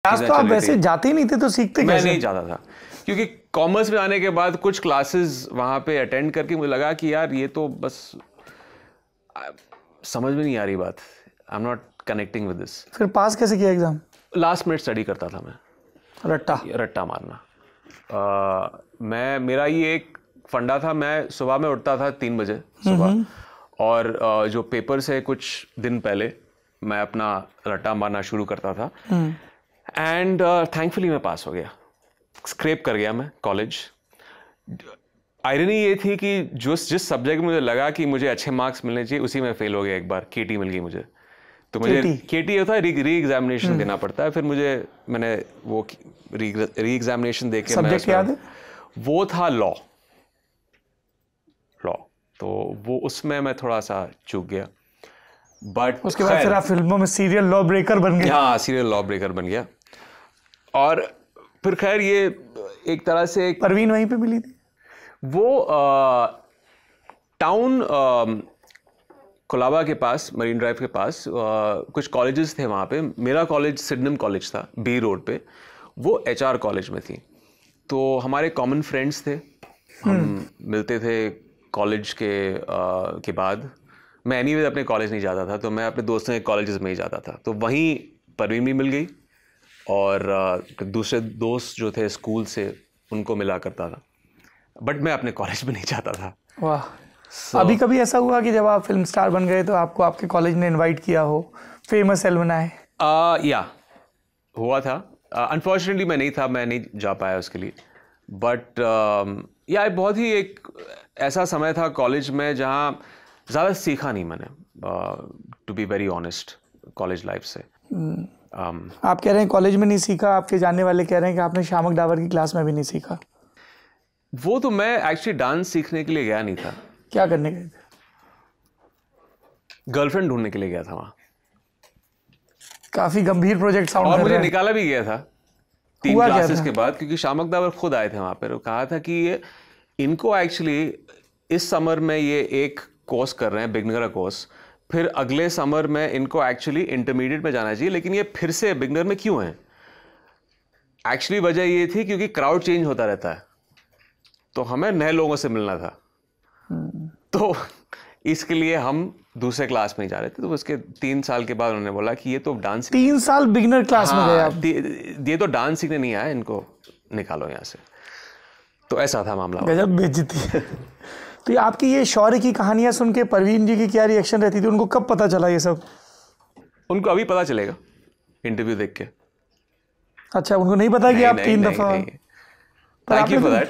Class तो आप वैसे जाते ही नहीं थे, तो सीखते कैसे? मैं नहीं जाता था, क्योंकि कॉमर्स में आने के बाद कुछ क्लासेस वहाँ पे अटेंड करके मुझे लगा कि यार ये तो बस समझ में नहीं आ रही बात, I am not connecting with this. फिर पास कैसे किया एग्जाम? लास्ट मिनट स्टडी करता था मैं, रट्टा मारना। मेरा ये एक फंडा था, मैं सुबह में उठता था 3 बजे सुबह, और जो पेपर से कुछ दिन पहले मैं अपना रट्टा मारना शुरू करता था, एंड थैंकफुली मैं पास हो गया, स्क्रैप कर गया मैं कॉलेज। आयरनी ये थी कि जिस सब्जेक्ट में मुझे लगा कि मुझे अच्छे मार्क्स मिलने चाहिए उसी में फेल हो गया। एक बार केटी मिल गई मुझे, तो मुझे केटी होता है री एग्जामिनेशन देना पड़ता है, फिर मैंने वो री एग्जामिनेशन दे के सब्जेक्ट याद है? वो था लॉ, तो वो उसमें मैं थोड़ा सा चूक गया, बट उसके बाद फिर आप फिल्मों में सीरियल लॉ ब्रेकर बन गए। हाँ, सीरियल लॉ ब्रेकर बन गया, और फिर खैर ये एक तरह से परवीन वहीं पे मिली थी। वो टाउन कोलाबा के पास, मरीन ड्राइव के पास कुछ कॉलेजेस थे वहाँ पे। मेरा कॉलेज सिडनम कॉलेज था, बी रोड पे, वो एचआर कॉलेज में थी। तो हमारे कॉमन फ्रेंड्स थे, हम मिलते थे कॉलेज के बाद। मैं एनीवेज अपने कॉलेज नहीं जाता था, तो मैं अपने दोस्तों के कॉलेजेस में ही जाता था। तो वहीं परवीन भी मिल गई, और दूसरे दोस्त जो थे स्कूल से उनको मिला करता था, बट मैं अपने कॉलेज में नहीं जाता था। वाह। अभी कभी ऐसा हुआ कि जब आप फिल्म स्टार बन गए तो आपको आपके कॉलेज ने इनवाइट किया हो, फेमस एलुमनाई? या हुआ था, अनफॉर्चुनेटली मैं नहीं था, मैं नहीं जा पाया उसके लिए, बट या बहुत ही एक ऐसा समय था कॉलेज में जहाँ ज़्यादा सीखा नहीं मैंने, to be very honest, college life से। आप कह रहे हैं कॉलेज में नहीं सीखा, आपके जानने वाले कह रहे हैं कि आपने शामक डावर की क्लास में भी नहीं सीखा। वो तो मैं एक्चुअली डांस सीखने के लिए गया नहीं था। क्या करने गए थे? गर्लफ्रेंड ढूंढने के लिए गया था वहाँ। काफी गंभीर प्रोजेक्ट साउंड कर रहा है। और मुझे निकाला भी गया था 3 क्लासेस के बाद, क्योंकि शामक डावर खुद आए थे वहाँ पर, कहा था कि इनको एक्चुअली इस समर में ये एक कोर्स कर रहे हैं, बिगनर का कोर्स, फिर अगले समर में इनको एक्चुअली इंटरमीडिएट में जाना चाहिए, लेकिन ये फिर से बिगनर में क्यों है? एक्चुअली वजह ये थी क्योंकि क्राउड चेंज होता रहता है, तो हमें नए लोगों से मिलना था। तो इसके लिए हम दूसरे क्लास में ही जा रहे थे। तो उसके 3 साल के बाद उन्होंने बोला कि ये तो डांस 3 साल बिगनर क्लास में गए आप? ये तो डांस सीखने नहीं आया, इनको निकालो यहाँ से। तो ऐसा था मामला। गजब बेइज्जती। तो आपकी ये शौर्य की कहानियां सुन के परवीन जी की क्या रिएक्शन रहती थी? उनको कब पता चला ये सब? उनको अभी पता चलेगा इंटरव्यू देख के। अच्छा, उनको नहीं पता कि आप 3 दफा? Thank you for that.